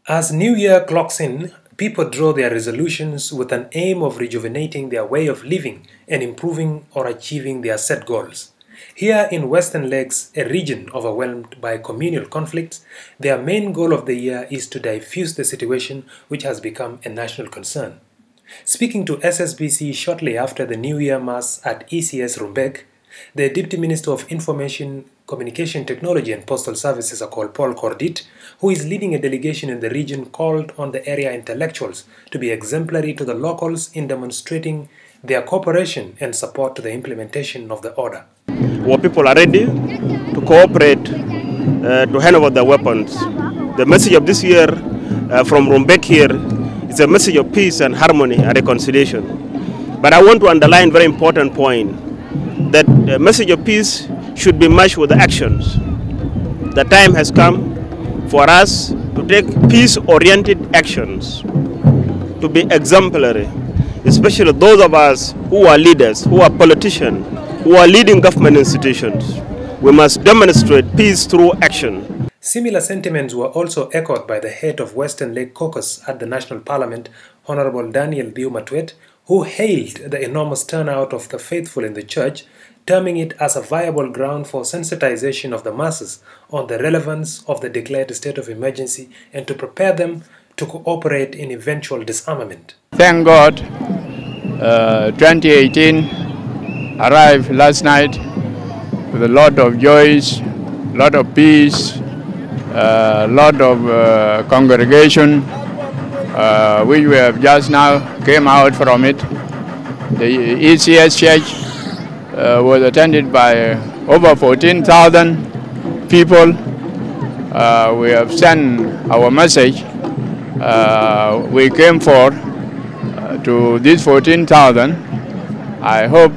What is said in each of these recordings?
As New Year clocks in, people draw their resolutions with an aim of rejuvenating their way of living and improving or achieving their set goals. Here in Western Lakes, a region overwhelmed by communal conflicts, their main goal of the year is to diffuse the situation which has become a national concern. Speaking to SSBC shortly after the New Year Mass at ECS Rumbek, the Deputy Minister of Information, Communication Technology and Postal Services, Paul Kordit, who is leading a delegation in the region, called on the area intellectuals to be exemplary to the locals in demonstrating their cooperation and support to the implementation of the order. Our people are ready to cooperate to hand over their weapons. The message of this year from Rumbek here is a message of peace and harmony and reconciliation. But I want to underline a very important point, that the message of peace should be matched with the actions. The time has come for us to take peace-oriented actions, to be exemplary, especially those of us who are leaders, who are politicians, who are leading government institutions. We must demonstrate peace through action. Similar sentiments were also echoed by the head of Western Lake Caucus at the National Parliament, Honorable Daniel Matwet, who hailed the enormous turnout of the faithful in the church, terming it as a viable ground for sensitization of the masses on the relevance of the declared state of emergency and to prepare them to cooperate in eventual disarmament. Thank God, 2018 arrived last night with a lot of joys, a lot of peace, a lot of congregation, which we have just now came out from it. The ECS church was attended by over 14,000 people. We have sent our message. We came for to these 14,000. I hope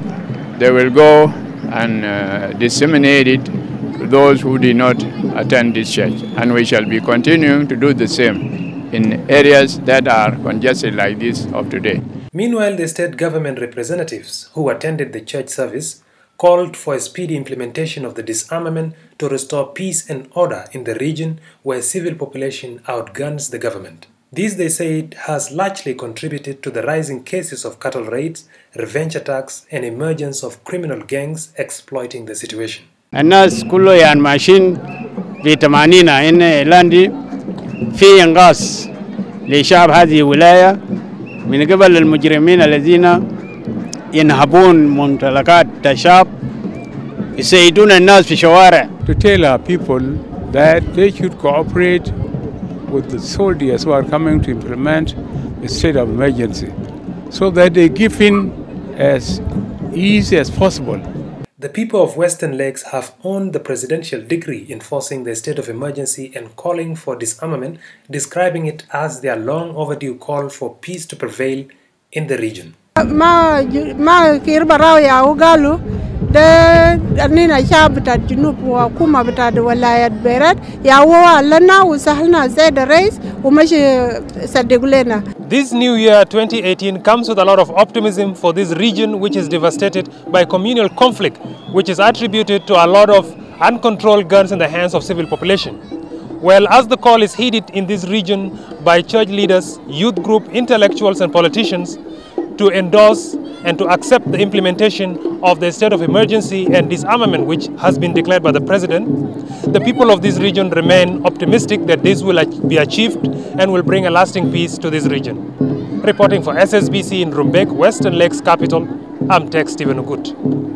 they will go and disseminate it to those who did not attend this church. And we shall be continuing to do the same in areas that are congested like this of today. Meanwhile, the state government representatives who attended the church service called for a speedy implementation of the disarmament to restore peace and order in the region where civil population outguns the government. This, they said, has largely contributed to the rising cases of cattle raids, revenge attacks, and emergence of criminal gangs exploiting the situation. الناس كله يعني ماشيين في 80 إن لاندي في إنقاذ لشعب هذه الولاية من قبل المجرمين الذين ينهبون ممتلكات الشعب يسيدون الناس في الشوارع. To tell our people that they should cooperate with the soldiers who are coming to implement a state of emergency, so that they give in as easy as possible. The people of Western Lakes have owned the presidential decree enforcing the state of emergency and calling for disarmament, describing it as their long overdue call for peace to prevail in the region. ده أننا شعب بتاع الجنوب وحكومة بتاع ولاية بيرات يعووا لنا وسهلنا زيد الرئيس ومشي صدقوا لنا. This new year 2018 comes with a lot of optimism for this region, which is devastated by communal conflict, which is attributed to a lot of uncontrolled guns in the hands of civil population. Well, as the call is heeded in this region by church leaders, youth group, intellectuals and politicians to endorse and to accept the implementation of the state of emergency and disarmament which has been declared by the president, the people of this region remain optimistic that this will be achieved and will bring a lasting peace to this region. Reporting for SSBC in Rumbek, Western Lakes capital, I'm Tech Stephen Ogut.